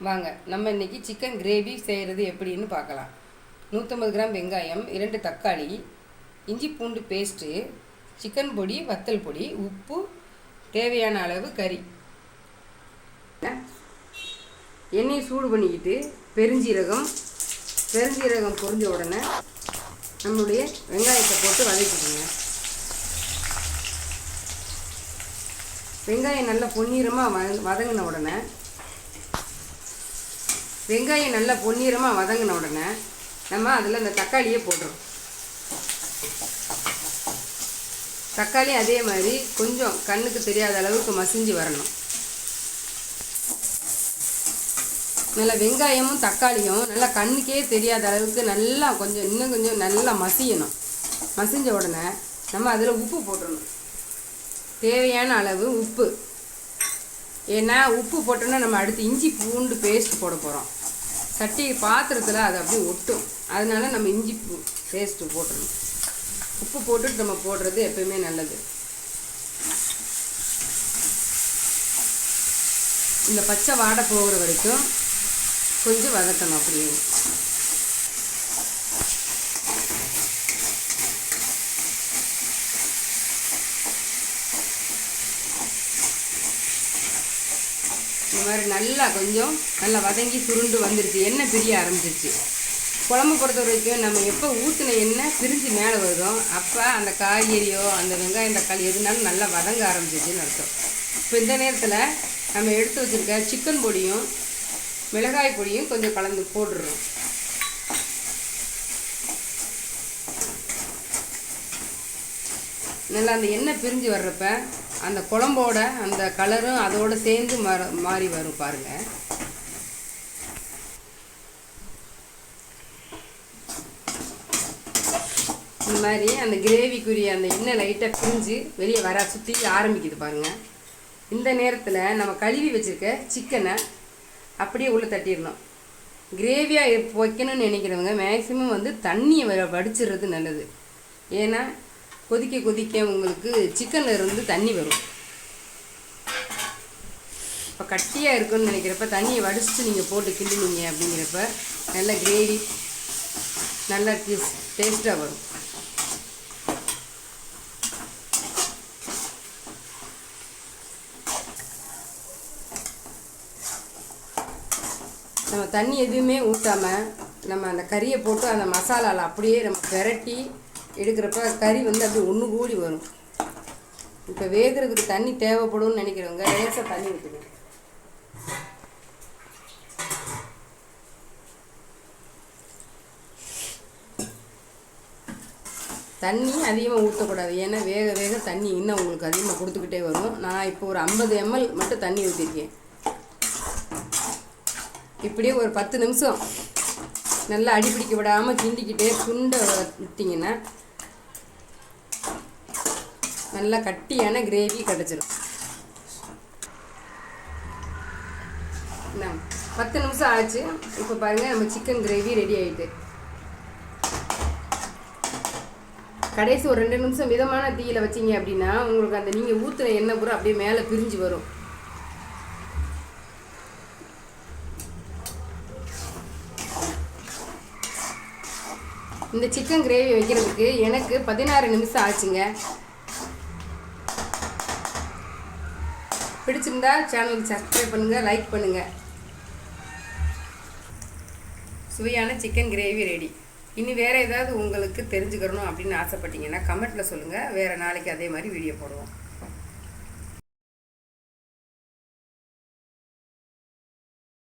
வாங்க நம்ம இன்றைக்கி சிக்கன் கிரேவி செய்கிறது எப்படின்னு பார்க்கலாம். 150 கிராம் வெங்காயம், 2 தக்காளி, இஞ்சி பூண்டு பேஸ்ட்டு, சிக்கன் பொடி, வத்தல் பொடி, உப்பு, தேவையான அளவு கறி. எண்ணெயை சூடு பண்ணிக்கிட்டு பெருஞ்சீரகம் பொரிஞ்ச உடனே நம்மளுடைய வெங்காயத்தை போட்டு வதக்கிடுங்க. வெங்காயம் நல்லா பொன்னிறமாக வதங்கின உடனே நம்ம அதில் இந்த தக்காளியை போடுறோம். தக்காளி அதே மாதிரி கொஞ்சம் கண்ணுக்கு தெரியாத அளவுக்கு மசிஞ்சு வரணும். நல்லா வெங்காயமும் தக்காளியும் நல்லா கண்ணுக்கே தெரியாத அளவுக்கு நல்லா இன்னும் கொஞ்சம் நல்லா மசியணும். மசிஞ்ச உடனே நம்ம அதில் உப்பு போட்டுடணும். தேவையான அளவு உப்பு. ஏன்னா உப்பு போட்டோன்னா நம்ம அடுத்து இஞ்சி பூண்டு பேஸ்ட் போட போகிறோம். பாத்திரத்தில் அது அப்படியே ஒட்டும். அதனால நம்ம இஞ்சி பேஸ்ட்டு போட்டுடணும். உப்பு போட்டுட்டு நம்ம போடுறது எப்பயுமே நல்லது. இந்த பச்சை வாடை போகிற வரைக்கும் கொஞ்சம் வதக்கணும். அப்படியே இந்த மாதிரி நல்லா வதங்கி சுருண்டு வந்துருச்சு. எண்ணெய் பிரிய ஆரம்பிச்சிருச்சு. குழம்பு பொறுத்த வரைக்கும் நம்ம எப்போ ஊற்றின எண்ணெய் பிரிஞ்சு மேலே வருதோ அப்போ அந்த காய்கறியோ அந்த வெங்காயம் தக்காளி எதுனாலும் நல்லா வதங்க ஆரம்பிச்சிச்சுன்னு அர்த்தம். இப்போ இந்த நேரத்தில் நம்ம எடுத்து வச்சுருக்க சிக்கன் பொடியும் மிளகாய் பொடியும் கொஞ்சம் கலந்து போட்டுடுறோம். நல்லா அந்த எண்ணெய் பிரிஞ்சு வர்றப்ப அந்த குழம்போட அந்த கலரும் அதோடு சேர்ந்து மாறி வரும் பாருங்கள். இந்த மாதிரி அந்த கிரேவிக்குரிய அந்த எண்ணெய் லைட்டாக பிரிஞ்சு வெளியே சுற்றி ஆரம்பிக்குது பாருங்கள். இந்த நேரத்தில் நம்ம கழுவி வச்சுருக்க சிக்கனை அப்படியே உள்ளே தட்டிடணும். கிரேவியாக வைக்கணும்னு நினைக்கிறவங்க மேக்ஸிமம் தண்ணியை வடிச்சிடுறது நல்லது. ஏன்னா கொதிக்க உங்களுக்கு சிக்கனில் இருந்து தண்ணி வரும். இப்போ கட்டியாக இருக்குன்னு நினைக்கிறப்ப தண்ணியை வடிச்சிட்டு நீங்கள் போட்டு கிண்டினீங்க அப்படிங்கிறப்ப நல்ல கிரேவி நல்லா டேஸ்ட்டாக வரும். நம்ம தண்ணி எதுவுமே ஊற்றாமல் நம்ம அந்த கறியை போட்டு அந்த மசாலாவில் அப்படியே நம்ம பெரட்டி எடுக்கிறப்ப கறி அப்படியே ஒன்று கூடி வரும். இப்போ வேகிறதுக்கு தண்ணி தேவைப்படும்னு நினைக்கிறவங்க லேசாக தண்ணி ஊற்றுங்க. தண்ணி அதிகமாக ஊற்றக்கூடாது. ஏன்னா வேக தண்ணி இன்னும் உங்களுக்கு அதிகமாக கொடுத்துக்கிட்டே வரும். நான் இப்போ ஒரு 50 ml மட்டும் தண்ணி ஊற்றிருக்கேன். இப்படியே ஒரு 10 நிமிஷம் நல்லா அடிப்பிடிக்க விடாமல் கிண்டிக்கிட்டே சுண்டை விட்டிங்கன்னா நல்லா கட்டியான கிரேவி கிடச்சிடும். 10 நிமிஷம் ஆச்சு. இப்போ பாருங்கள் நம்ம சிக்கன் கிரேவி ரெடி ஆகிட்டு. கடைசி ஒரு 2 நிமிஷம் மிதமான தீயில் வச்சிங்க அப்படின்னா உங்களுக்கு அந்த நீங்கள் ஊற்றுன எண்ணெய் பூரா அப்படியே மேலே பிரிஞ்சு வரும். இந்த சிக்கன் கிரேவி வைக்கிறதுக்கு எனக்கு 16 நிமிஷம் ஆச்சுங்க. பிடிச்சிருந்தா சேனலுக்கு சப்ஸ்கிரைப் பண்ணுங்கள், லைக் பண்ணுங்கள். சுவையான சிக்கன் கிரேவி ரெடி. இனி வேறு ஏதாவது உங்களுக்கு தெரிஞ்சுக்கணும் அப்படின்னு ஆசைப்பட்டீங்கன்னா கமெண்ட்டில் சொல்லுங்கள். வேறு நாளைக்கு அதே மாதிரி வீடியோ போடுவோம்.